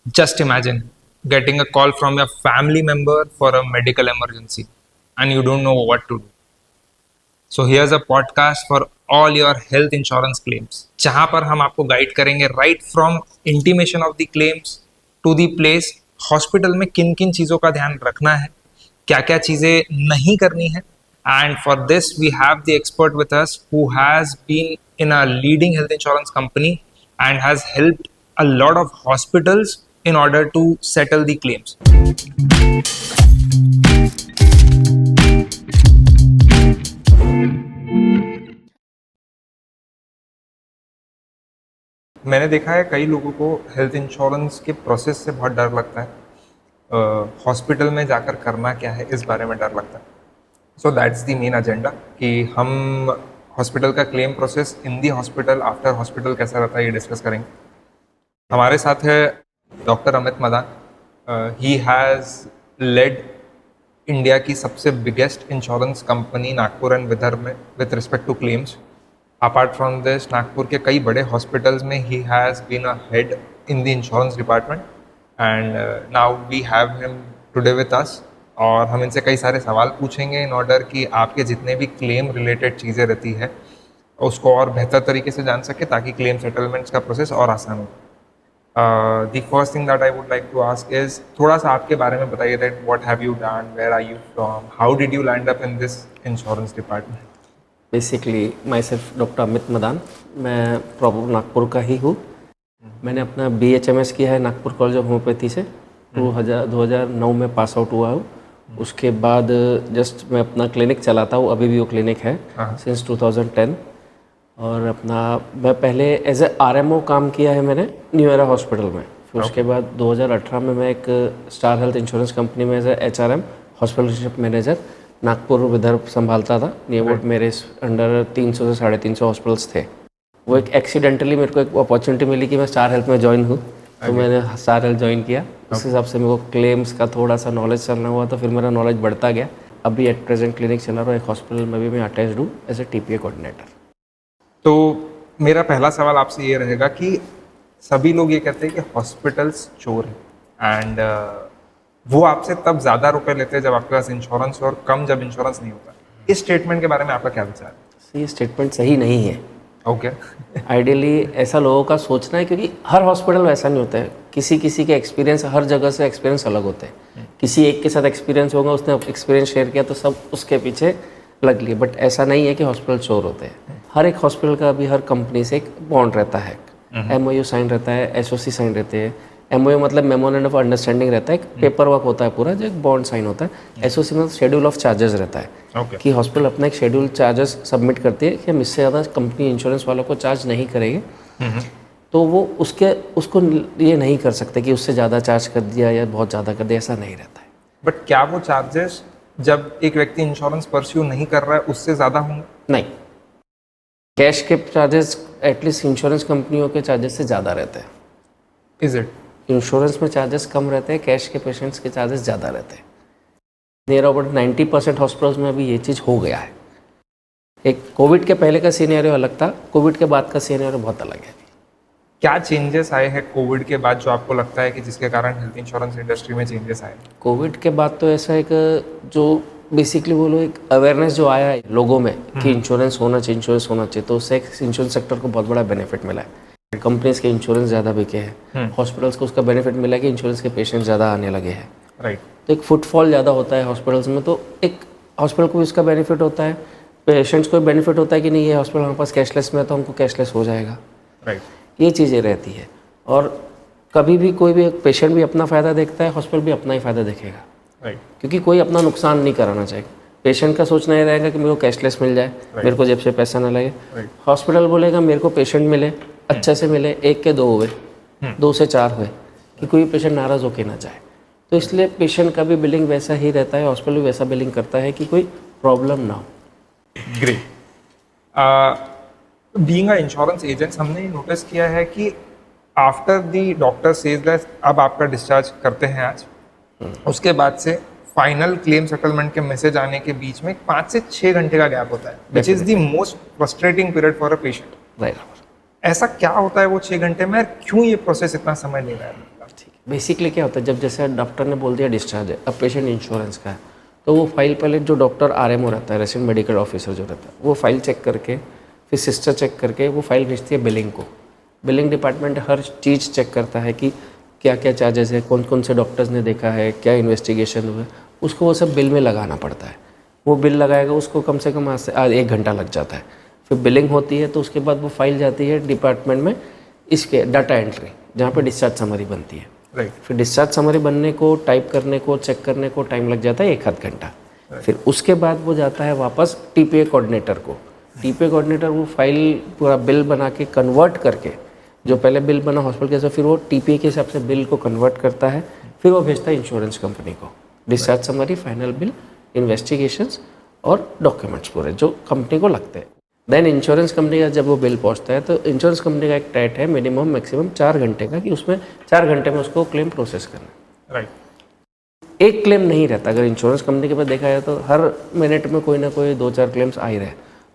Just imagine getting a call from your family member for a medical emergency and you don't know what to do. So here's a podcast for all your health insurance claims, जहां पर हम आपको guide करेंगे right from intimation of the claims to the place hospital में किन किन चीज़ों का ध्यान रखना है, क्या क्या चीज़ें नहीं करनी है. And for this we have the expert with us who has been in a leading health insurance company and has helped a lot of hospitals in order to settle the claims. मैंने देखा है कई लोगों को health insurance के process से बहुत डर लगता है. हॉस्पिटल में जाकर करना क्या है इस बारे में डर लगता है. So that's the main agenda कि हम हॉस्पिटल का claim process in the hospital after hospital कैसा रहता है ये डिस्कस करेंगे. हमारे साथ है doctor Amit Madan. He has led India की सबसे biggest insurance company Nagpur and Vidarbha में with respect to claims. Apart from this Nagpur के कई बड़े हॉस्पिटल्स में he has been a head in the insurance department and now we have him today with us. और हम इनसे कई सारे सवाल पूछेंगे इन ऑर्डर कि आपके जितने भी क्लेम रिलेटेड चीज़ें रहती है उसको और बेहतर तरीके से जान सके ताकि क्लेम सेटलमेंट्स का प्रोसेस और आसान हो. The first thing that I would like to ask is थोड़ा सा आपके बारे में बताइए that what have you done, where are you from, how did you land up in this insurance department. Basically my self doctor Amit Madan. मैं proper Nagpur का ही हूँ. मैंने अपना BHMS किया है नागपुर कॉलेज ऑफ होम्योपैथी से. 2009 में पास आउट हुआ हूँ. उसके बाद जस्ट मैं अपना क्लिनिक चलाता हूँ, अभी भी वो क्लिनिक है सिंस 2010. और अपना मैं पहले एज ए RMO काम किया है मैंने न्यू एरा हॉस्पिटल में. फिर उसके बाद 2018 में मैं एक स्टार हेल्थ इंश्योरेंस कंपनी में as a HRM hospital relationship manager Nagpur Vidarbha संभालता था. नियर अबाउट मेरे अंडर 300 से 350 हॉस्पिटल्स थे. वो एक एक्सीडेंटली मेरे को एक अपॉर्चुनिटी मिली कि मैं स्टार हेल्थ में ज्वाइन हूँ, तो मैंने स्टार हेल्थ ज्वाइन किया. उस हिसाब से मेरे को क्लेम्स का थोड़ा सा नॉलेज चलना हुआ, तो फिर मेरा नॉलेज बढ़ता गया. अभी एट प्रेजेंट क्लिनिक चला रहा हूँ एक हॉस्पिटल में भी मैं अटैच्ड हूँ एज ए TPA कोऑर्डिनेटर. तो मेरा पहला सवाल आपसे ये रहेगा कि सभी लोग ये कहते हैं कि हॉस्पिटल्स चोर हैं एंड वो आपसे तब ज़्यादा रुपए लेते हैं जब आपके पास इंश्योरेंस और कम जब इंश्योरेंस नहीं होता. इस स्टेटमेंट के बारे में आपका क्या विचार है? ये स्टेटमेंट सही नहीं है. ओके. आइडियली ऐसा लोगों का सोचना है, क्योंकि हर हॉस्पिटल में ऐसा नहीं होता है. किसी किसी के एक्सपीरियंस, हर जगह से एक्सपीरियंस अलग होते हैं. किसी एक के साथ एक्सपीरियंस होगा, उसने एक्सपीरियंस शेयर किया तो सब उसके पीछे लग लिए. बट ऐसा नहीं है कि हॉस्पिटल चोर होते हैं. हर एक हॉस्पिटल का भी हर कंपनी से एक बॉन्ड रहता है. MOU साइन रहता है, SOC साइन रहते हैं. MOU मतलब मेमोरेंडम ऑफ अंडरस्टैंडिंग रहता है, एक पेपर वर्क होता है पूरा, जो एक बॉन्ड साइन होता है. SOC मतलब शेड्यूल ऑफ चार्जेस रहता है कि हॉस्पिटल अपना एक शेड्यूल चार्जेस सबमिट करती है कि हम इससे ज़्यादा कंपनी इंश्योरेंस वालों को चार्ज नहीं करेंगे. तो वो उसको ये नहीं कर सकते कि उससे ज़्यादा चार्ज कर दिया या बहुत ज़्यादा कर दिया, ऐसा नहीं रहता है. बट क्या वो चार्जेस जब एक व्यक्ति इंश्योरेंस परस्यू नहीं कर रहा है उससे ज़्यादा होंगे? नहीं. कैश के चार्जेस एटलीस्ट इंश्योरेंस कंपनियों के चार्जेस से ज़्यादा रहते हैं. Is it? इंश्योरेंस में चार्जेस कम रहते हैं, कैश के पेशेंट्स के चार्जेस ज़्यादा रहते हैं. नियर अबाउट 90% हॉस्पिटल्स में अभी ये चीज़ हो गया है. एक कोविड के पहले का सीनेरियो अलग था, कोविड के बाद का सीनेरियो बहुत अलग है. क्या चेंजेस आए हैं कोविड के बाद जो आपको लगता है कि जिसके कारण हेल्थ इंश्योरेंस इंडस्ट्री में चेंजेस आए? कोविड के बाद तो ऐसा एक जो बेसिकली बोलो एक अवेयरनेस जो आया है लोगों में कि इंश्योरेंस होना चाहिए, तो उससे इंश्योरेंस सेक्टर को बहुत बड़ा बेनिफिट मिला है. कंपनीज के इंश्योरेंस ज़्यादा बिके हैं, हॉस्पिटल्स को उसका बेनिफिट मिला है कि इंश्योरेंस के पेशेंट ज़्यादा आने लगे हैं. राइट. तो एक फुटफॉल ज़्यादा होता है हॉस्पिटल्स में, तो एक हॉस्पिटल को इसका बेनिफिट होता है, पेशेंट्स को बेनिफिट होता है कि नहीं ये हॉस्पिटल हमारे पास कैशलेस में है तो हमको कैशलेस हो जाएगा. राइट. ये चीज़ें रहती है. और कभी भी कोई भी एक पेशेंट भी अपना फ़ायदा देखता है, हॉस्पिटल भी अपना ही फ़ायदा देखेगा. राइट. क्योंकि कोई अपना नुकसान नहीं कराना चाहिए. पेशेंट का सोचना ये रहेगा कि मेरे को कैशलेस मिल जाए, मेरे को जेब से पैसा ना लगे. हॉस्पिटल बोलेगा मेरे को पेशेंट मिले, अच्छे से मिले, 1 के 2 हुए, 2 से 4 हुए, कि कोई पेशेंट नाराज़ होके ना जाए. तो इसलिए पेशेंट का भी बिलिंग वैसा ही रहता है, हॉस्पिटल भी वैसा बिलिंग करता है कि कोई प्रॉब्लम ना हो. Great. Being a insurance agents हमने नोटिस किया है कि after the doctor says that अब आपका डिस्चार्ज करते हैं आज, उसके बाद से फाइनल क्लेम सेटलमेंट के मैसेज आने के बीच में 5 से 6 घंटे का गैप होता है, which is the most frustrating period for a patient. Right. ऐसा क्या होता है वो 6 घंटे में, क्यों ये प्रोसेस इतना समय ले रहा है? ठीक है. बेसिकली क्या होता है, जब जैसे डॉक्टर ने बोल दिया डिस्चार्ज है, अब पेशेंट इंश्योरेंस का है, तो वो फाइल पहले जो डॉक्टर आरएमओ रहता है, रेसिडेंट मेडिकल ऑफिसर जो रहता है, वो फाइल चेक करके फिर सिस्टर चेक करके वो फाइल भेजती है बिलिंग को। बिलिंग डिपार्टमेंट हर चीज़ चेक करता है कि क्या क्या चार्जेस है, कौन कौन से डॉक्टर्स ने देखा है, क्या इन्वेस्टिगेशन हुआ है, उसको वो सब बिल में लगाना पड़ता है। वो बिल लगाएगा, उसको कम से कम आज से 1 घंटा लग जाता है। फिर बिलिंग होती है तो उसके बाद वो फाइल जाती है डिपार्टमेंट में, इसके डाटा एंट्री, जहाँ पे डिस्चार्ज समरी बनती है। राइट। फिर डिस्चार्ज समरी बनने को, टाइप करने को, चेक करने को टाइम लग जाता है 1 आध घंटा। फिर उसके बाद वो जाता है वापस टीपीए कोऑर्डिनेटर को। टीपीए कोऑर्डिनेटर वो फाइल पूरा बिल बना के कन्वर्ट करके, जो पहले बिल बना हॉस्पिटल के, फिर वो टीपीए के हिसाब से बिल को कन्वर्ट करता है, फिर वो भेजता है इंश्योरेंस कंपनी को। Discharge summary, final bill, investigations और डॉक्यूमेंट्स पूरे जो कंपनी को लगते हैं। देन इंश्योरेंस कंपनी का जब वो बिल पहुंचता है तो इंश्योरेंस कंपनी का एक टाइट है मिनिमम मैक्सिमम 4 घंटे का, कि उसमें 4 घंटे में उसको क्लेम प्रोसेस करना है। राइट। एक क्लेम नहीं रहता। अगर इंश्योरेंस कंपनी के पास देखा जाए तो हर मिनट में कोई ना कोई 2-4 क्लेम्स आ ही रहे,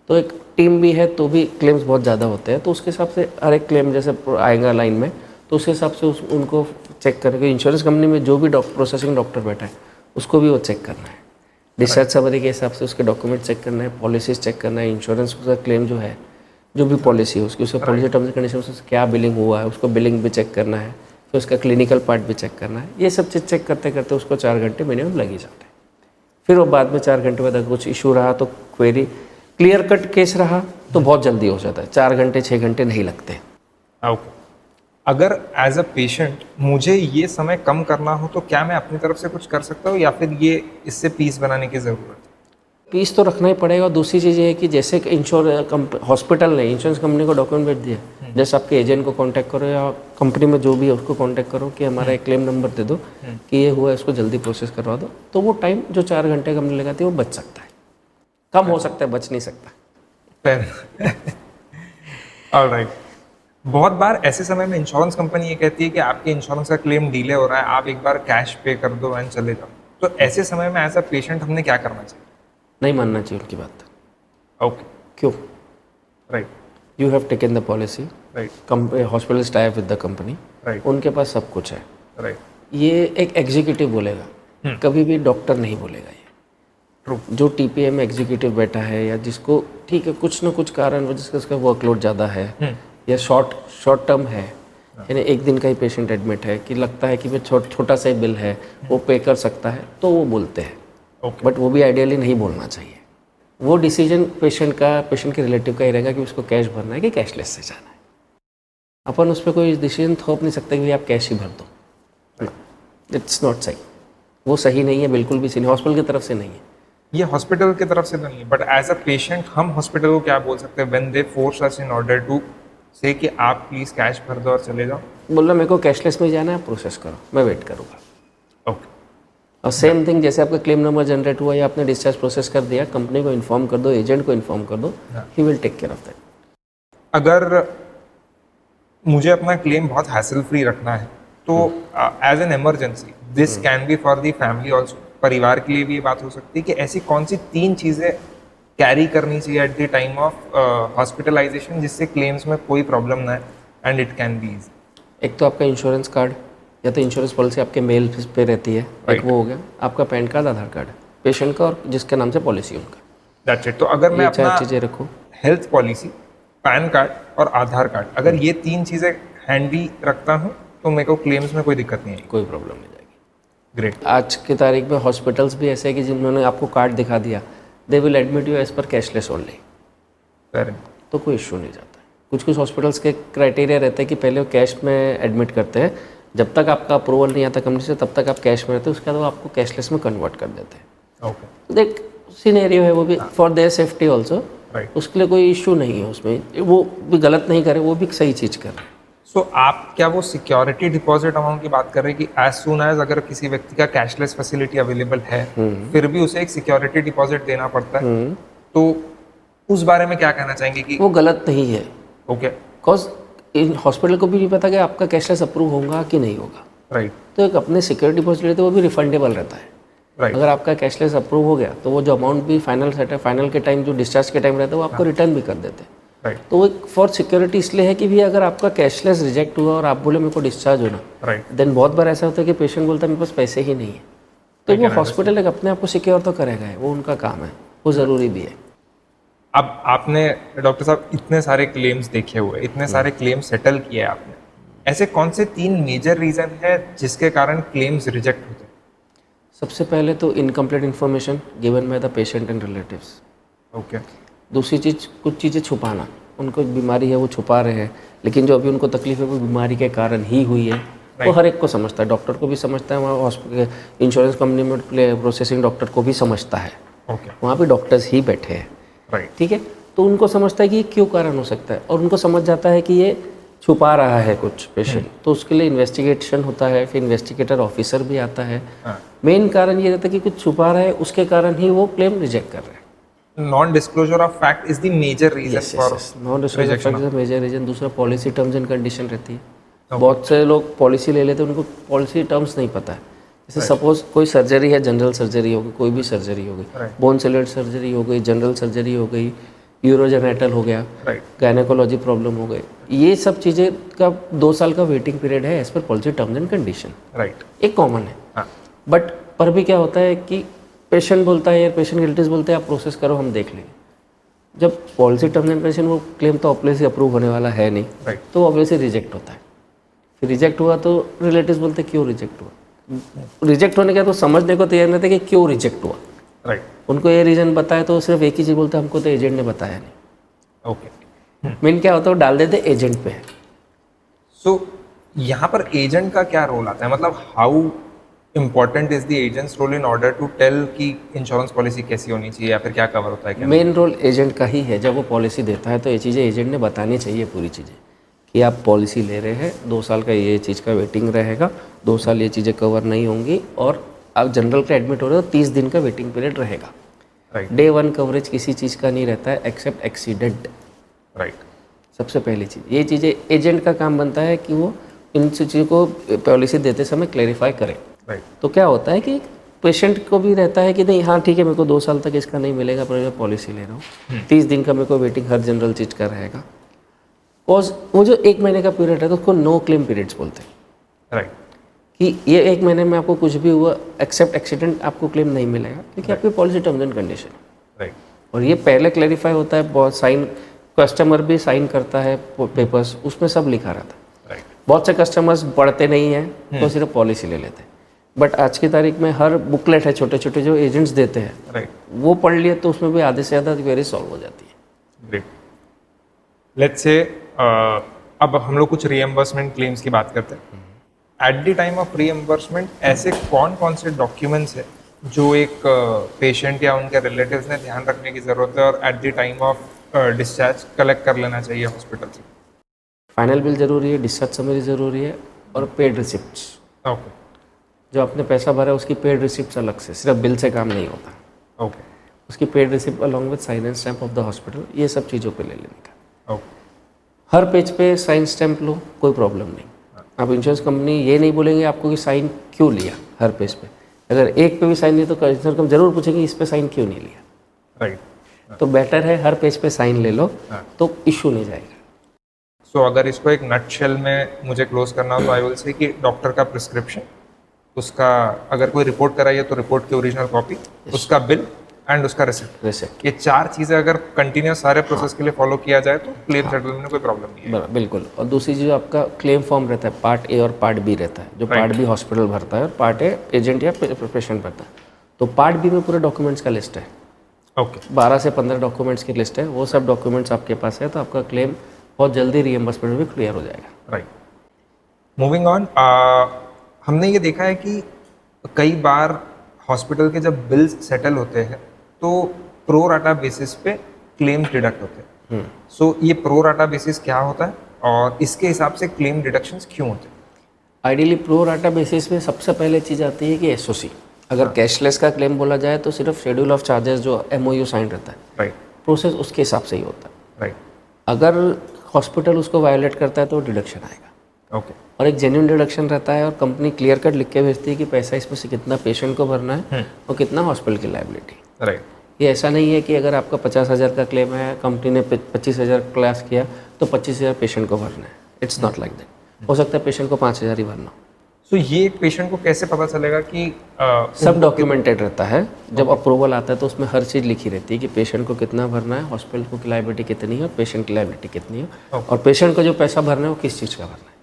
तो एक टीम भी है तो भी क्लेम्स बहुत ज़्यादा होते हैं, तो उसके हिसाब से हर एक क्लेम जैसे आएगा लाइन में, तो उसके हिसाब से उनको चेक करेंगे। इंश्योरेंस कंपनी में जो भी प्रोसेसिंग डॉक्टर बैठा है उसको भी वो चेक करना है। डिस्चार्ज समरी के हिसाब से उसके डॉक्यूमेंट चेक करना है, पॉलिसीज चेक करना है, इंश्योरेंस का क्लेम जो है, जो भी पॉलिसी है उसकी, उसके पॉलिसी टर्म्स एंड कंडीशन से क्या बिलिंग हुआ है उसको बिलिंग भी चेक करना है, फिर उसका क्लिनिकल पार्ट भी चेक करना है। ये सब चीज़ चेक करते करते उसको 4 घंटे मिनिमम लग ही जाते हैं। फिर वो बाद में 4 घंटे बाद अगर कुछ इशू रहा तो क्वेरी, क्लियर कट केस रहा तो बहुत जल्दी हो जाता है, 4 घंटे 6 घंटे नहीं लगते। ओके। अगर एज अ पेशेंट मुझे ये समय कम करना हो तो क्या मैं अपनी तरफ से कुछ कर सकता हूँ, या फिर ये इससे पीस बनाने की ज़रूरत है? पीस तो रखना ही पड़ेगा। और दूसरी चीज़ ये है कि जैसे हॉस्पिटल ने इंश्योरेंस कंपनी को डॉक्यूमेंट भेज दिया, जैसे आपके एजेंट को कांटेक्ट करो या कंपनी में जो भी है उसको कांटेक्ट करो कि हमारा एक क्लेम नंबर दे दो कि ये हुआ है, इसको जल्दी प्रोसेस करवा दो, तो वो टाइम जो 4 घंटे कंपनी लगाती है वो बच सकता है। कम हो सकता है, बच नहीं सकता। ऑलराइट। बहुत बार ऐसे समय में इंश्योरेंस कंपनी ये कहती है कि आपके इंश्योरेंस का क्लेम डिले हो रहा है, आप एक बार कैश पे कर दो एंड चले जाओ। तो ऐसे समय में एज अ पेशेंट हमने क्या करना चाहिए? नहीं मानना चाहिए उनकी बात। ओके। क्यों? Right. You have taken the policy, right. Hospital tie up with the company, right. उनके पास सब कुछ है। राइट। ये एक एग्जीक्यूटिव बोलेगा, कभी भी डॉक्टर नहीं बोलेगा। ये ट्रू। जो टीपीए में एग्जीक्यूटिव बैठा है या जिसको ठीक है कुछ ना कुछ कारण जिसका उसका वर्कलोड ज़्यादा है या शॉर्ट टर्म है, यानी एक दिन का ही पेशेंट एडमिट है कि लगता है कि मैं छोटा सा ही बिल है वो पे कर सकता है, तो वो बोलते हैं। बट वो भी आइडियली नहीं बोलना चाहिए। वो डिसीजन पेशेंट के रिलेटिव का ही रहेगा कि उसको कैश भरना है कि कैशलेस से जाना है। अपन उस पर कोई डिसीजन थोप नहीं सकते कि आप कैश ही भर दो। इट्स नॉट सही, वो सही नहीं है, बिल्कुल भी सही नहीं, हॉस्पिटल की तरफ से नहीं है। ये हॉस्पिटल की तरफ से तो नहीं है, बट एज अ पेशेंट हम हॉस्पिटल को क्या बोल सकते हैं when they force us in order to say कि आप प्लीज कैश भर दो और चले जाओ? बोलना मेरे को कैशलेस में जाना है, प्रोसेस करो, मैं वेट करूँगा। ओके। और सेम थिंग, जैसे आपका क्लेम नंबर जनरेट हुआ या आपने डिस्चार्ज प्रोसेस कर दिया, कंपनी को इन्फॉर्म कर दो, एजेंट को इन्फॉर्म कर दो, he will take care of that. अगर मुझे अपना क्लेम बहुत हैसल फ्री रखना है तो as an emergency this can be for the family also, परिवार के लिए भी ये बात हो सकती है कि ऐसी कौन सी 3 चीज़ें कैरी करनी चाहिए at the time of hospitalisation जिससे क्लेम्स में कोई प्रॉब्लम ना है and it can be easy? एक तो आपका इंश्योरेंस कार्ड या तो इंश्योरेंस पॉलिसी आपके मेल पे रहती है, एक वो हो गया। आपका पैन कार्ड, आधार कार्ड पेशेंट का और जिसके नाम से पॉलिसी उनका, दैट्स इट। तो अगर मैं ये 4 अपना चीज़ें रखूँ, हेल्थ पॉलिसी, पैन कार्ड और आधार कार्ड, अगर ये 3 चीज़ें हैंडी रखता हूँ तो मेरे को क्लेम्स में कोई दिक्कत नहीं है। कोई प्रॉब्लम नहीं जाएगी। ग्रेट। आज की तारीख में हॉस्पिटल्स भी ऐसे हैं कि जिन्होंने आपको कार्ड दिखा दिया, they will admit you as per cashless only, तो कोई इशू नहीं जाता है। कुछ हॉस्पिटल्स के क्राइटेरिया रहते हैं कि पहले वो कैश में एडमिट करते हैं, जब तक आपका अप्रूवल नहीं आता कंपनी से तब तक आप कैश में रहते हैं, उसके बाद वो आपको कैशलेस में कन्वर्ट कर देते हैं। ओके। तो एक सीनेरियो है, वो भी फॉर देयर सेफ्टी ऑल्सो, उसके लिए कोई इशू नहीं है उसमें, वो भी गलत नहीं करे, वो भी सही चीज़ कर रहे हैं। सो आप क्या वो सिक्योरिटी डिपॉजिट अमाउंट की बात कर रहे हैं कि एज सून एज अगर किसी व्यक्ति का कैशलेस फैसिलिटी अवेलेबल है फिर भी उसे एक सिक्योरिटी डिपॉजिट देना पड़ता है, तो उस बारे में क्या कहना चाहेंगे कि वो गलत नहीं है? ओके। बिकॉज इन हॉस्पिटल को भी नहीं पता कि आपका कैशलेस अप्रूव होगा कि नहीं होगा, राइट। तो एक अपने सिक्योरिटी डिपॉजिट लेते वो भी रिफंडेबल रहता है। राइट। अगर आपका कैशलेस अप्रूव हो गया तो वो जो अमाउंट भी फाइनल सेट है, फाइनल के टाइम जो डिस्चार्ज के टाइम रहता है वो आपको रिटर्न भी कर देते हैं। राइट तो वो फॉर सिक्योरिटी इसलिए है कि भी अगर आपका कैशलेस रिजेक्ट हुआ और आप बोले मेरे को डिस्चार्ज होना, राइट देन बहुत बार ऐसा होता है कि पेशेंट बोलता है मेरे पास पैसे ही नहीं है, तो वो हॉस्पिटल एक अपने आप को सिक्योर तो करेगा ही, वो उनका काम है, वो ज़रूरी भी है। अब आपने डॉक्टर साहब इतने सारे क्लेम्स देखे हुए, इतने सारे क्लेम सेटल किए आपने, ऐसे कौन से 3 मेजर रीजन है जिसके कारण क्लेम्स रिजेक्ट होते हैं? सबसे पहले तो incomplete information given by the patient and relatives. Okay दूसरी चीज़, कुछ चीज़ें छुपाना, उनको एक बीमारी है वो छुपा रहे हैं, लेकिन जो अभी उनको तकलीफ है वो बीमारी के कारण ही हुई है, वो हर एक को समझता है, डॉक्टर को भी समझता है, वहाँ हॉस्पिटल इंश्योरेंस कंपनी में प्रोसेसिंग डॉक्टर को भी समझता है, ओके वहाँ पे डॉक्टर्स ही बैठे हैं, राइट ठीक है। तो उनको समझता है कि ये क्यों कारण हो सकता है, और उनको समझ जाता है कि ये छुपा रहा है कुछ पेशेंट, तो उसके लिए इन्वेस्टिगेशन होता है, फिर इन्वेस्टिगेटर ऑफिसर भी आता है। हाँ मेन कारण ये रहता है कि कुछ छुपा रहा है, उसके कारण ही वो क्लेम रिजेक्ट कर रहे हैं। Non disclosure of fact is the major reason for non disclosure major reason. दूसरा पॉलिसी टर्म्स एंड कंडीशन रहती है। Okay. बहुत से लोग पॉलिसी ले लेते हैं, उनको पॉलिसी टर्म्स नहीं पता है। जैसे सपोज कोई सर्जरी है, जनरल सर्जरी हो गई, कोई भी सर्जरी हो गई, Right. बोन सेलेट सर्जरी हो गई, जनरल सर्जरी हो गई, यूरोजेनेटल हो गया, राइट गायनेकोलॉजी प्रॉब्लम हो गई, ये सब चीज़ें का 2 साल का वेटिंग पीरियड है as per policy terms and condition, right एक कॉमन है। हाँ बट पर भी क्या होता है कि पेशेंट बोलता है या पेशेंट रिलेटिव्स बोलते हैं आप प्रोसेस करो, हम देख लेंगे। जब पॉलिसी टर्म्स एंड कंडीशन, वो क्लेम तो ऑब्वियसली अप्रूव होने वाला है नहीं, राइट तो ऑब्वियसली रिजेक्ट होता है। फिर रिजेक्ट हुआ तो रिलेटिव्स बोलते हैं क्यों रिजेक्ट हुआ, रिजेक्ट होने के बाद तो समझने को तैयार नहीं थे कि क्यों रिजेक्ट हुआ। राइट उनको ये रीज़न बताया तो सिर्फ एक ही चीज़ बोलते हैं, हमको तो एजेंट ने बताया नहीं। ओके मेन क्या होता है, वो डाल देते एजेंट पे है। सो यहाँ पर एजेंट का क्या रोल आता है, मतलब how important is the agents role in order to tell कि इंश्योरेंस पॉलिसी कैसी होनी चाहिए या फिर क्या कवर होता है क्या? मेन रोल एजेंट का ही है। जब वो पॉलिसी देता है तो ये चीज़ें एजेंट ने बतानी चाहिए, पूरी चीज़ें, कि आप पॉलिसी ले रहे हैं, 2 साल का ये चीज़ का वेटिंग रहेगा, 2 साल ये चीज़ें कवर नहीं होंगी, और आप जनरल का एडमिट हो रहे हो 30 दिन का वेटिंग पीरियड रहेगा। राइट डे 1 कवरेज किसी चीज़ का नहीं रहता है एक्सेप्ट एक्सीडेंट। राइट सबसे पहली चीज़ ये चीज़ें एजेंट का काम बनता है कि वो इन चीज़ों को पॉलिसी देते समय क्लेरिफाई करें। राइट तो क्या होता है कि पेशेंट को भी रहता है कि नहीं, हाँ ठीक है, मेरे को 2 साल तक इसका नहीं मिलेगा, पर मैं पॉलिसी ले रहा हूँ, 30 दिन का मेरे को वेटिंग हर जनरल चीज़ का रहेगा। और वो जो 1 महीने का पीरियड है तो उसको नो क्लेम पीरियड्स बोलते हैं, राइट कि ये 1 महीने में आपको कुछ भी हुआ एक्सेप्ट एक्सीडेंट आपको क्लेम नहीं मिलेगा, क्योंकि आपकी policy terms and condition. Right और ये पहले क्लेरिफाई होता है, बहुत साइन, कस्टमर भी साइन करता है पेपर्स, उसमें सब लिखा रहता है। राइट बहुत से कस्टमर्स पढ़ते नहीं हैं तो सिर्फ पॉलिसी ले लेते हैं, बट आज की तारीख में हर बुकलेट है, छोटे छोटे जो एजेंट्स देते हैं, राइट वो पढ़ लिए तो उसमें भी आधे से ज़्यादा क्वेरी सॉल्व हो जाती है। ग्रेट। लेट्स से अब हम लोग कुछ रीएम्बर्समेंट क्लेम्स की बात करते हैं। Eight the time of reimbursement ऐसे कौन कौन से डॉक्यूमेंट्स है जो एक पेशेंट या उनके रिलेटिव्स ने ध्यान रखने की ज़रूरत है और eight the time of discharge collect कर लेना चाहिए हॉस्पिटल से? फाइनल बिल ज़रूरी है, डिस्चार्ज समरी ज़रूरी है, और पेड रिसिप्ट्स, ओके जो आपने पैसा भरा है उसकी पेड रिसिप्ट्स अलग से, सिर्फ बिल से काम नहीं होता। ओके उसकी paid receipt along with sign and stamp of the hospital, ये सब चीज़ों पे ले लेने का। ओके हर पेज पे साइन स्टैम्प लो, कोई प्रॉब्लम नहीं। आप इंश्योरेंस कंपनी ये नहीं बोलेंगे आपको कि साइन क्यों लिया हर पेज पे। अगर एक पे भी साइन लिया तो इंश्योरेंस कंपनी जरूर पूछेंगे इस पे साइन क्यों नहीं लिया। राइट तो बेटर है हर पेज पे साइन ले लो, हाँ। तो इशू नहीं जाएगा। सो अगर इसको एक नटशेल में मुझे क्लोज करना हो तो आई विल से कि डॉक्टर का प्रिस्क्रिप्शन, उसका अगर कोई रिपोर्ट कराई है तो रिपोर्ट की ओरिजिनल कॉपी, उसका बिल एंड उसका रिसिप्ट, रिसिप्ट, ये 4 चीज़ें अगर कंटिन्यूस सारे प्रोसेस के लिए फॉलो किया जाए तो क्लेम सेटलमेंट में कोई प्रॉब्लम नहीं है। बिल्कुल। और दूसरी चीज़, आपका क्लेम फॉर्म रहता है, पार्ट ए और पार्ट बी रहता है, जो पार्ट बी हॉस्पिटल भरता है और पार्ट ए एजेंट या पेशेंट भरता है। तो पार्ट बी में पूरे डॉक्यूमेंट्स का लिस्ट है, ओके 12 से 15 डॉक्यूमेंट्स की लिस्ट है। वो सब डॉक्यूमेंट्स आपके पास है तो आपका क्लेम बहुत जल्दी रीएम्बर्समेंट भी क्लियर हो जाएगा। राइट। मूविंग ऑन, हमने ये देखा है कि कई बार हॉस्पिटल के जब बिल्स सेटल होते हैं तो प्रो राटा बेसिस पे क्लेम डिडक्ट होते हैं। सो ये प्रो राटा बेसिस क्या होता है और इसके हिसाब से क्लेम डिडक्शंस क्यों होते हैं? आइडियली प्रो राटा बेसिस में सबसे पहले चीज़ आती है कि एसओसी। अगर कैशलेस का क्लेम बोला जाए तो सिर्फ शेड्यूल ऑफ चार्जेस जो एमओयू साइन रहता है, राइट प्रोसेस उसके हिसाब से ही होता है। राइट अगर हॉस्पिटल उसको वायोलेट करता है तो डिडक्शन आएगा। ओके और एक जेन्युइन डिडक्शन रहता है और कंपनी क्लियर कट लिख के भेजती है कि पैसा इसमें से कितना पेशेंट को भरना है और कितना हॉस्पिटल की लायबिलिटी। राइट ये ऐसा नहीं है कि अगर आपका 50,000 का क्लेम है, कंपनी ने 25,000 क्लास किया तो 25,000 पेशेंट को भरना है। It's not like that. हो सकता है पेशेंट को 5,000 ही भरना हो। सो ये पेशेंट को कैसे पता चलेगा कि सब डॉक्यूमेंटेड रहता है। जब अप्रूवल आता है तो उसमें हर चीज़ लिखी रहती है कि पेशेंट को कितना भरना है, हॉस्पिटल को की लायबिलिटी कितनी है और पेशेंट की लायबिलिटी कितनी है, और पेशेंट को जो पैसा भरना है वो किस चीज़ का भरना है।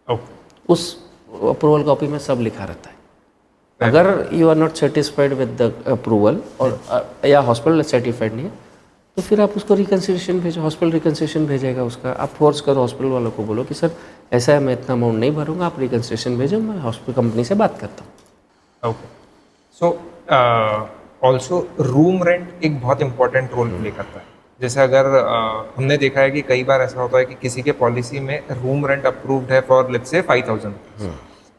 ओके, उस अप्रूवल कॉपी में सब लिखा रहता है। अगर you are not satisfied with the approval और या हॉस्पिटल सर्टिफाइड नहीं है तो फिर आप उसको रिकन्सिलेशन भेजो, हॉस्पिटल रिकन्सिलेशन भेजेगा उसका। आप फोर्स करो हॉस्पिटल वालों को, बोलो कि सर ऐसा है, मैं इतना अमाउंट नहीं भरूंगा, आप रिकन्सिलेशन भेजो, मैं हॉस्पिटल कंपनी से बात करता हूँ। Okay. So also room rent एक बहुत इंपॉर्टेंट रोल प्ले करता है। जैसे अगर हमने देखा है कि कई बार ऐसा होता है कि किसी के पॉलिसी में रूम रेंट अप्रूव्ड है फॉर लेट्स से 5,000,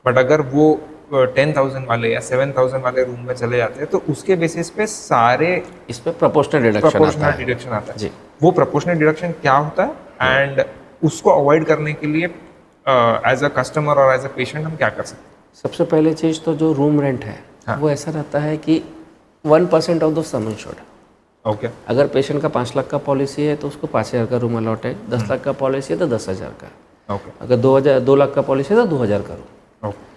बट अगर वो 10,000 वाले या 7,000 वाले रूम में चले जाते हैं तो उसके बेसिस पे सारे इस पर प्रोपोर्शनल डिडक्शन आता है। वो प्रोपोर्शनल डिडक्शन क्या होता है एंड उसको अवॉइड करने के लिए एज अ कस्टमर और एज अ पेशेंट हम क्या कर सकते हैं? सबसे पहले चीज़ तो जो रूम रेंट है वो ऐसा रहता है कि 1% of the some insured. Okay, अगर पेशेंट का 5 लाख का पॉलिसी है तो उसको 5,000 का रूम अलॉट है, 10 लाख का पॉलिसी है तो 10,000 का, ओके, अगर 2 लाख का पॉलिसी है तो 2,000 का रूम। ओके,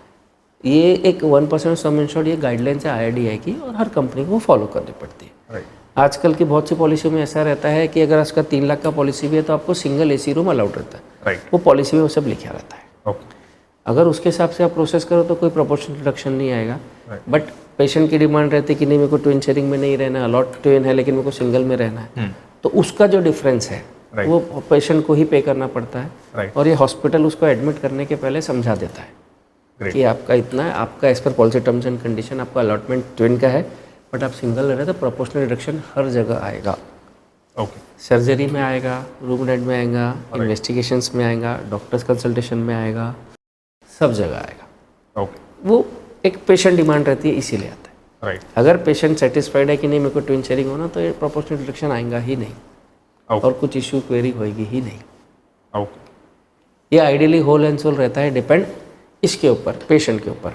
ये एक 1% सम इंश्योर्ड, ये गाइडलाइंस है IRDAI की और हर कंपनी को फॉलो करनी पड़ती है। राइट। आजकल की बहुत सी पॉलिसी में ऐसा रहता है कि अगर उसका 3 लाख का पॉलिसी भी है तो आपको सिंगल AC रूम अलाउड रहता है। राइट। वो पॉलिसी में वो सब लिखा रहता है। ओके। अगर उसके हिसाब से आप प्रोसेस करो तो कोई प्रोपोर्शनल रिडक्शन नहीं आएगा। Right. बट पेशेंट की डिमांड रहती है कि नहीं, मेरे को ट्विन शेयरिंग में नहीं रहना, अलॉट ट्विन है लेकिन मेरे को सिंगल में रहना है, तो उसका जो डिफरेंस है Right. वो पेशेंट को ही पे करना पड़ता है। Right. और ये हॉस्पिटल उसको एडमिट करने के पहले समझा देता है Great. कि आपका इतना है, आपका as per policy terms and condition आपका अलॉटमेंट ट्विन का है, बट आप सिंगल रह रहे तो प्रोपोर्शनल रिडक्शन हर जगह आएगा। ओके, सर्जरी में आएगा, रूम रेंट में आएगा, इन्वेस्टिगेशंस में आएगा, डॉक्टर्स कंसल्टेशन में आएगा, सब जगह आएगा। ओके, वो एक पेशेंट डिमांड रहती है, इसीलिए आता है। राइट। अगर पेशेंट सेटिस्फाइड है कि नहीं मेरे को ट्विन शेयरिंग होना, तो ये प्रोपोर्शनल रिडक्शन आएगा ही नहीं। ओके। और कुछ इशू क्वेरी होएगी ही नहीं। ओके, ये आइडियली होल एंड सोल रहता है, डिपेंड इसके ऊपर, पेशेंट के ऊपर।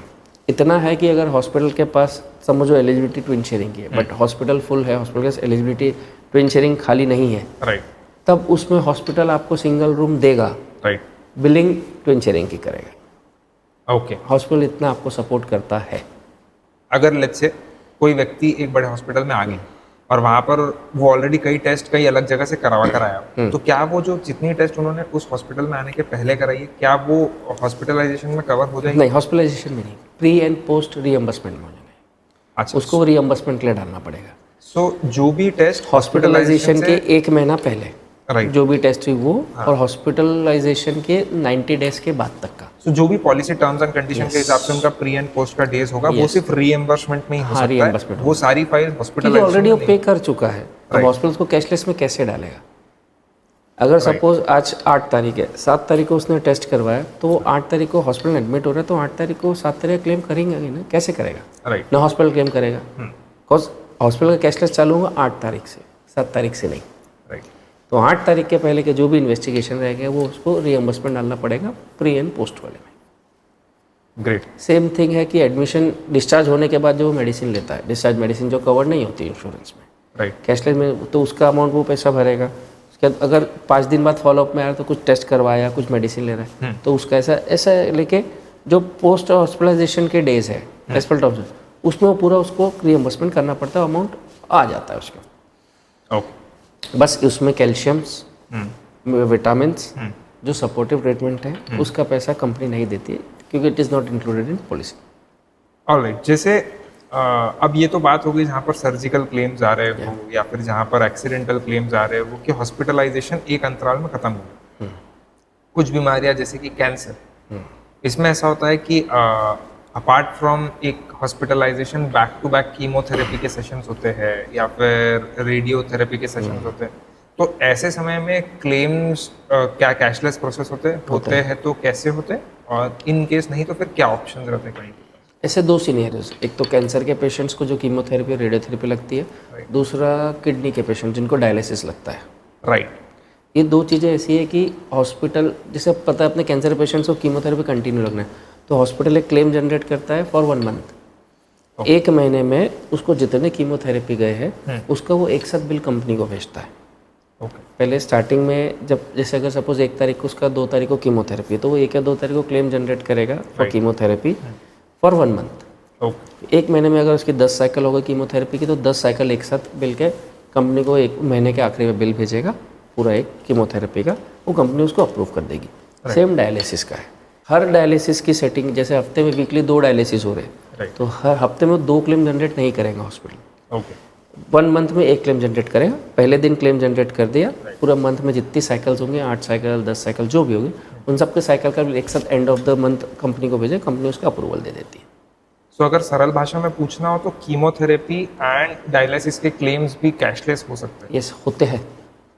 इतना है कि अगर हॉस्पिटल के पास समझो एलिजिबिलिटी ट्विन शेयरिंग की है, बट हॉस्पिटल फुल है, हॉस्पिटल के एलिजिबिलिटी ट्विन शेयरिंग खाली नहीं है, राइट, तब उसमें हॉस्पिटल आपको सिंगल रूम देगा, राइट, बिलिंग ट्विन शेयरिंग की करेगा। ओके। हॉस्पिटल इतना आपको सपोर्ट करता है। अगर लेट्स से कोई व्यक्ति एक बड़े हॉस्पिटल में आ गया और वहाँ पर वो ऑलरेडी कई टेस्ट कई अलग जगह से करवा कर आया, तो क्या वो जो जितनी टेस्ट उन्होंने उस हॉस्पिटल में आने के पहले कराई है, क्या वो हॉस्पिटलाइजेशन में कवर हो जाएगी? नहीं, हॉस्पिटलाइजेशन में नहीं, प्री एंड पोस्ट रीएम्बर्समेंट में हो जाएगा। अच्छा, उसको रीएम्बर्समेंट के लिए डालना पड़ेगा। सो जो भी टेस्ट हॉस्पिटलाइजेशन के 1 महीना पहले राइट, जो भी टेस्ट हुई वो, और हॉस्पिटलाइजेशन के 90 डेज के बाद तक का। सो जो भी पॉलिसी टर्म्स एंड कंडीशन के हिसाब से उनका प्री एंड पोस्ट का डेज होगा, वो सिर्फ रीएम्बर्समेंट में ही हो सकता है। वो सारी फाइल हॉस्पिटलाइजेशन ऑलरेडी वो पे कर चुका है, अब हॉस्पिटल को कैशलेस में कैसे डालेगा? अगर सपोज आज 8 तारीख है, 7 तारीख को उसने टेस्ट करवाया, तो वो 8 तारीख को हॉस्पिटल एडमिट हो रहा है, तो 8 तारीख को 7 तारीख क्लेम करेंगे ना? कैसे करेगा? राइट, ना हॉस्पिटल क्लेम करेगा, बिकॉज हॉस्पिटल का कैशलेस चालू होगा 8 तारीख से, 7 तारीख से नहीं। राइट, तो 8 तारीख के पहले के जो भी इन्वेस्टिगेशन रहेगा वो उसको रीएम्बर्समेंट डालना पड़ेगा प्री एंड पोस्ट वाले में। ग्रेट। सेम थिंग है कि एडमिशन डिस्चार्ज होने के बाद जो वो मेडिसिन लेता है, डिस्चार्ज मेडिसिन जो कवर नहीं होती इंश्योरेंस में, राइट, कैशलेस में, तो उसका अमाउंट वो पैसा भरेगा। उसके बाद अगर 5 दिन बाद फॉलोअप में आया तो कुछ टेस्ट करवाया, कुछ मेडिसिन ले रहा है, तो उसका ऐसा लेके जो पोस्ट हॉस्पिटलाइजेशन के डेज है एज टर्म्स, उसमें वो पूरा उसको रीएम्बर्समेंट करना पड़ता है, अमाउंट आ जाता है उसका। ओके, बस उसमें कैल्शियम्स, विटामिन्स, जो सपोर्टिव ट्रीटमेंट है उसका पैसा कंपनी नहीं देती है, क्योंकि it is not included in policy. Alright. जैसे अब ये तो बात हो गई जहाँ पर सर्जिकल क्लेम्स आ रहे हो या फिर जहाँ पर एक्सीडेंटल क्लेम्स आ रहे हो कि हॉस्पिटलाइजेशन एक अंतराल में खत्म हो। कुछ बीमारियां जैसे कि कैंसर, इसमें ऐसा होता है कि अपार्ट फ्रॉम एक hospitalisation back to back chemotherapy के सेशंस होते हैं या फिर रेडियोथेरेपी के सेशंस होते हैं, तो ऐसे समय में क्लेम्स क्या कैशलेस प्रोसेस होते हैं तो कैसे होते हैं, और इन केस नहीं तो फिर क्या ऑप्शन रहते हैं? कहीं ऐसे 2 सीनियर्स, एक तो कैंसर के पेशेंट्स को जो कीमोथेरेपी और रेडियोथेरेपी लगती है, दूसरा किडनी के पेशेंट जिनको डायलिसिस लगता है। राइट, ये 2 चीज़ें ऐसी है कि हॉस्पिटल, जैसे पता है अपने कैंसर पेशेंट्स को कीमोथेरेपी कंटिन्यू लगना है, तो हॉस्पिटल एक क्लेम जनरेट करता है फॉर 1 मंथ 1 महीने में उसको जितने कीमोथेरेपी गए हैं उसका वो एक साथ बिल कंपनी को भेजता है। ओके पहले स्टार्टिंग में जब जैसे अगर सपोज 1 तारीख को उसका 2 तारीख को कीमोथेरेपी, तो वो 1 या 2 तारीख को क्लेम जनरेट करेगा for chemotherapy for 1 month. Okay 1 महीने में अगर उसकी 10 साइकिल हो गई कीमोथेरेपी की, तो 10 साइकिल एक साथ बिल के कंपनी को 1 महीने के आखिरी में बिल भेजेगा पूरा एक कीमोथेरेपी का, वो कंपनी उसको अप्रूव कर देगी। सेम डायलिसिस का है, हर डायलिसिस की सेटिंग जैसे हफ्ते में वीकली 2 डायलिसिस हो रहे हैं, तो हर हफ्ते में 2 क्लेम जनरेट नहीं करेगा हॉस्पिटल। ओके 1 मंथ में 1 क्लेम जनरेट करेगा, पहले दिन क्लेम जनरेट कर दिया, पूरा मंथ में जितनी साइकिल्स होंगे 8 साइकिल 10 साइकिल जो भी होगी उन सबके साइकिल का एक साथ end of the month company को भेजे, कंपनी उसका अप्रूवल दे देती है। सो अगर सरल भाषा में पूछना हो तो कीमोथेरेपी एंड डायलिसिस के क्लेम्स भी कैशलेस हो सकते हैं? यस होते हैं,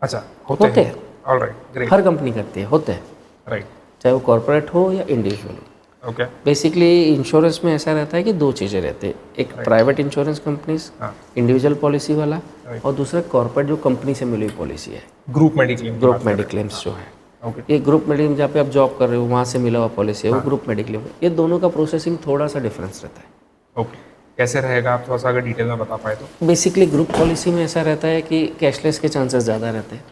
अच्छा होते हैं। ऑलराइट ग्रेट हर कंपनी करती है, होते हैं, राइट चाहे वो कॉर्पोरेट हो या इंडिविजुअल हो। ओके बेसिकली इंश्योरेंस में ऐसा रहता है कि 2 चीज़ें रहती है, एक private insurance companies individual policy वाला, और दूसरा कॉर्पोरेट जो कंपनी से मिली हुई पॉलिसी है, ग्रुप मेडिक्लेम ग्रुप मेडिक्लेम्स जो है। ओके ये ग्रुप मेडिक्लेम जहाँ पे आप जॉब कर रहे हो वहाँ से मिला हुआ पॉलिसी है, वो ग्रुप मेडिक्लेम। ये दोनों का प्रोसेसिंग थोड़ा सा डिफरेंस रहता है। ओके कैसे रहेगा आप थोड़ा सा अगर डिटेल में बता पाए तो? बेसिकली ग्रुप पॉलिसी में ऐसा रहता है कि कैशलेस के चांसेस ज़्यादा रहते हैं,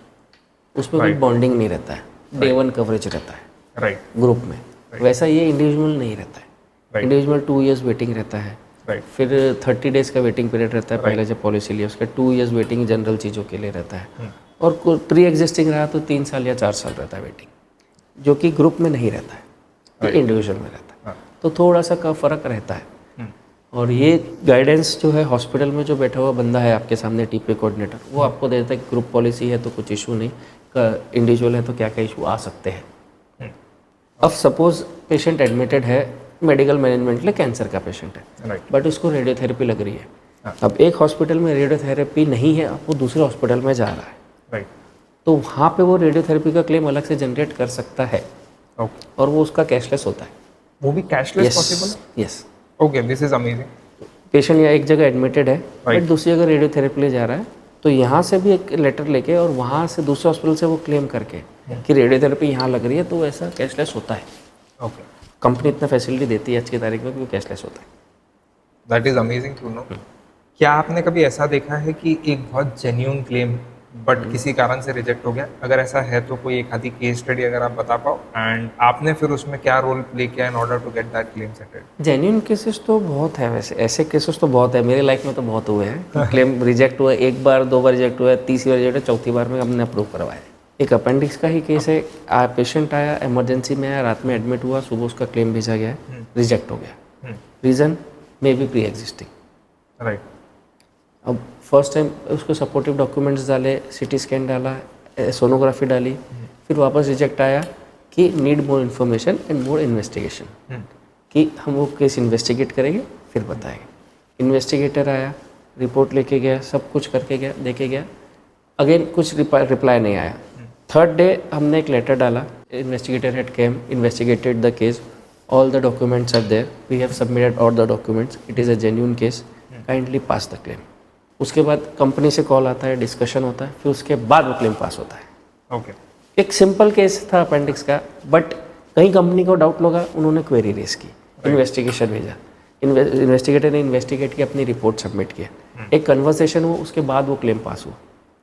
उसमें कोई बॉन्डिंग नहीं रहता है, डे 1 कवरेज रहता है राइट ग्रुप में। वैसा ये इंडिविजुअल नहीं रहता है, इंडिविजुअल 2 इयर्स वेटिंग रहता है, राइट फिर 30 डेज़ का वेटिंग पीरियड रहता है पहले जब पॉलिसी लिया, उसका 2 इयर्स वेटिंग जनरल चीज़ों के लिए रहता है, और प्री एग्जिस्टिंग रहा तो 3 साल या 4 साल रहता है वेटिंग, जो कि ग्रुप में नहीं रहता है, ये इंडिविजुअल में रहता है। तो थोड़ा सा का फ़र्क रहता है। और ये गाइडेंस जो है हॉस्पिटल में जो बैठा हुआ बंदा है आपके सामने टीपी कोऑर्डिनेटर, वो आपको दे देता है कि ग्रुप पॉलिसी है तो कुछ इशू नहीं, इंडिविजुअल है तो क्या क्या इशू आ सकते हैं। अब सपोज पेशेंट एडमिटेड है मेडिकल मैनेजमेंट के लिए, कैंसर का पेशेंट है, बट उसको रेडियोथेरेपी लग रही है। अब एक हॉस्पिटल में रेडियोथेरेपी नहीं है, अब वो दूसरे हॉस्पिटल में जा रहा है, राइट तो वहाँ पे वो रेडियोथेरेपी का क्लेम अलग से जनरेट कर सकता है, ओके और वो उसका कैशलेस होता है। वो भी कैशलेस पॉसिबल है? Yes. Okay this is amazing. Patient या एक जगह एडमिटेड है बट दूसरी जगह रेडियोथेरेपी ले जा रहा है, तो यहाँ से भी एक लेटर लेके और वहाँ से दूसरे हॉस्पिटल से वो क्लेम करके कि रेडियोथेरेपी यहाँ लग रही है, तो ऐसा कैशलेस होता है। ओके कंपनी इतना फैसिलिटी देती है आज की तारीख में कि वो कैशलेस होता है। That is amazing to know. क्या आपने कभी ऐसा देखा है कि एक बहुत जेन्यून क्लेम बट किसी कारण से रिजेक्ट हो गया? अगर ऐसा है तो कोई एक आधी केस स्टडी अगर आप बता पाओ, एंड आपने फिर उसमें क्या रोल प्ले किया in order to get that claim settled? Genuine cases तो बहुत है, वैसे ऐसे केसेस तो बहुत है, मेरे लाइफ में तो बहुत हुए हैं। क्लेम रिजेक्ट हुआ, 1 बार 2 बार रिजेक्ट हुआ, तीसरी बार रिजेक्ट हुआ, चौथी बार में हमने अप्रूव करवाया। एक अपेंडिक्स का ही केस है, पेशेंट आया इमरजेंसी में आया, रात में एडमिट हुआ, सुबह उसका क्लेम भेजा गया, रिजेक्ट हो गया। Reason may be pre existing. Right अब फर्स्ट टाइम उसको सपोर्टिव डॉक्यूमेंट्स डाले, सीटी स्कैन डाला, सोनोग्राफी डाली, फिर वापस रिजेक्ट आया कि need more information and more investigation, कि हम वो केस इन्वेस्टिगेट करेंगे फिर बताएंगे। इन्वेस्टिगेटर आया, रिपोर्ट लेके गया, सब कुछ करके गया, देके गया, अगेन कुछ रिप्लाई नहीं आया। 3rd डे हमने एक लेटर डाला, investigator had came, investigated the case, all the documents are there, we have submitted all the documents, it is a genuine case, kindly pass the claim. उसके बाद company से call आता है, discussion होता है, फिर उसके बाद वो क्लेम पास होता है। ओके एक सिंपल केस था अपेंडिक्स का, बट कहीं कंपनी को डाउट लगा, उन्होंने क्वेरी रेस की, इन्वेस्टिगेशन भेजा, इन्वेस्टिगेटर ने इन्वेस्टिगेट की, अपनी रिपोर्ट सबमिट किया, एक कन्वर्सेशन हुआ, उसके बाद वो क्लेम पास हुआ।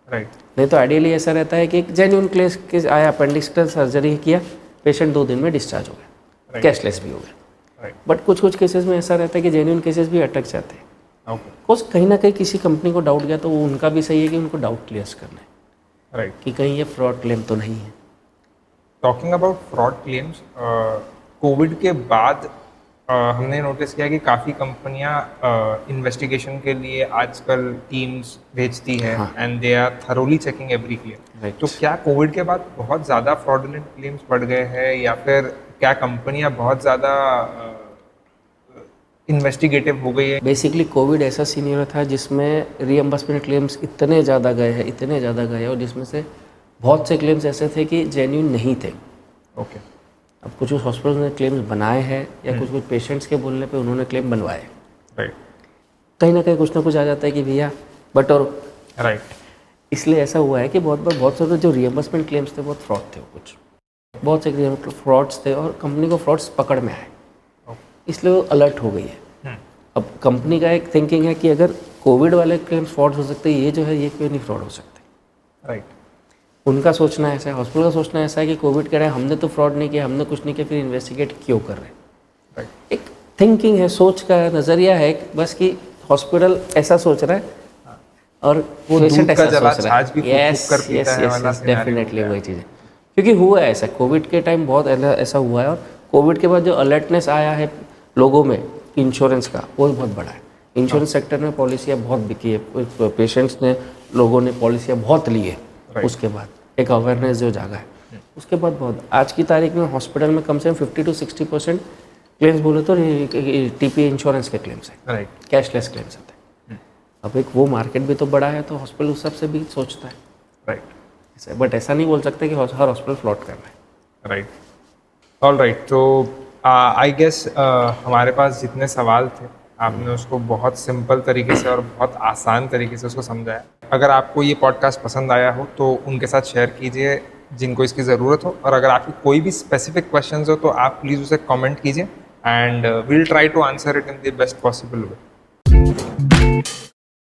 राइट नहीं तो आइडियली ऐसा रहता है कि एक जेन्युइन केस आया, अपेंडिक्स का सर्जरी किया, पेशेंट 2 दिन में डिस्चार्ज हो गया, कैशलेस भी हो गया। राइट बट कुछ कुछ केसेस में ऐसा रहता है कि जेन्युइन केसेस भी अटक जाते हैं। ओके बिकॉज कहीं ना कहीं किसी कंपनी को डाउट गया, तो वो उनका भी सही है कि उनको डाउट क्लियर करना है राइट कि कहीं ये फ्रॉड क्लेम तो नहीं है। Talking about fraud claims, Covid के बाद हमने नोटिस किया कि काफ़ी कंपनियां इन्वेस्टिगेशन के लिए आजकल टीम्स भेजती हैं and they are thoroughly checking every claim. Right. तो क्या कोविड के बाद बहुत ज़्यादा फ्रॉडुलेंट क्लेम्स बढ़ गए हैं, या फिर क्या कंपनियां बहुत ज़्यादा इन्वेस्टिगेटिव हो गई है? बेसिकली कोविड ऐसा सीनियर था जिसमें रीएम्बर्समेंट क्लेम्स इतने ज़्यादा गए हैं, इतने ज़्यादा गए हैं, और जिसमें से बहुत से क्लेम्स ऐसे थे कि जेन्युइन नहीं थे। ओके अब कुछ हॉस्पिटल ने क्लेम्स बनाए हैं, या कुछ कुछ पेशेंट्स के बोलने पे उन्होंने क्लेम बनवाए। राइट कहीं ना कहीं कुछ ना कुछ आ जाता है कि भैया बट, और राइट इसलिए ऐसा हुआ है कि बहुत बार बहुत सारे जो रीएम्बर्समेंट क्लेम्स थे बहुत फ्रॉड थे, कुछ बहुत से फ्रॉड्स थे, और कंपनी को फ्रॉड्स पकड़ में आए, इसलिए वो अलर्ट हो गई है। अब कंपनी का एक थिंकिंग है कि अगर कोविड वाले क्लेम्स फ्रॉड हो सकते हैं, ये जो है ये क्यों नहीं फ्रॉड हो सकते। राइट। उनका सोचना ऐसा है, हॉस्पिटल का सोचना ऐसा है कि कोविड कह रहा है हमने तो फ्रॉड नहीं किया, हमने कुछ नहीं किया, फिर इन्वेस्टिगेट क्यों कर रहे हैं। राइट। एक थिंकिंग है, सोच का नज़रिया है बस कि हॉस्पिटल ऐसा सोच रहा है और वो पेशेंट दूध का ऐसा जला सोच रहा छाछ भी है। फूक-फूक कर पीता है वाला scenario हो डेफिनेटली गया। वही चीज़ है, क्योंकि हुआ है ऐसा, कोविड के टाइम बहुत ऐसा हुआ है। और कोविड के बाद जो अलर्टनेस आया है लोगों में इंश्योरेंस का, वो भी बहुत बड़ा है। इंश्योरेंस सेक्टर में पॉलिसियाँ बहुत बिकी है, पेशेंट्स ने, लोगों ने पॉलिसियाँ बहुत ली है। उसके बाद एक अवेयरनेस जो जागा है, उसके बाद बहुत आज की तारीख में हॉस्पिटल में कम से कम 50 to 60% क्लेम्स बोले तो TPA इंश्योरेंस के क्लेम्स हैं, राइट। कैशलेस क्लेम्स होते हैं। अब एक वो मार्केट भी तो बड़ा है, तो हॉस्पिटल उस सबसे भी सोचता है राइट। बट ऐसा नहीं बोल सकते कि हर हॉस्पिटल फ्लॉट कर रहा है। राइट। All right. तो आई गेस हमारे पास जितने सवाल थे आपने उसको बहुत सिंपल तरीके से और बहुत आसान तरीके से उसको समझाया। अगर आपको ये पॉडकास्ट पसंद आया हो तो उनके साथ शेयर कीजिए जिनको इसकी ज़रूरत हो, और अगर आपकी कोई भी स्पेसिफिक क्वेश्चंस हो तो आप प्लीज़ उसे कमेंट कीजिए and we'll try to answer it in the best possible way.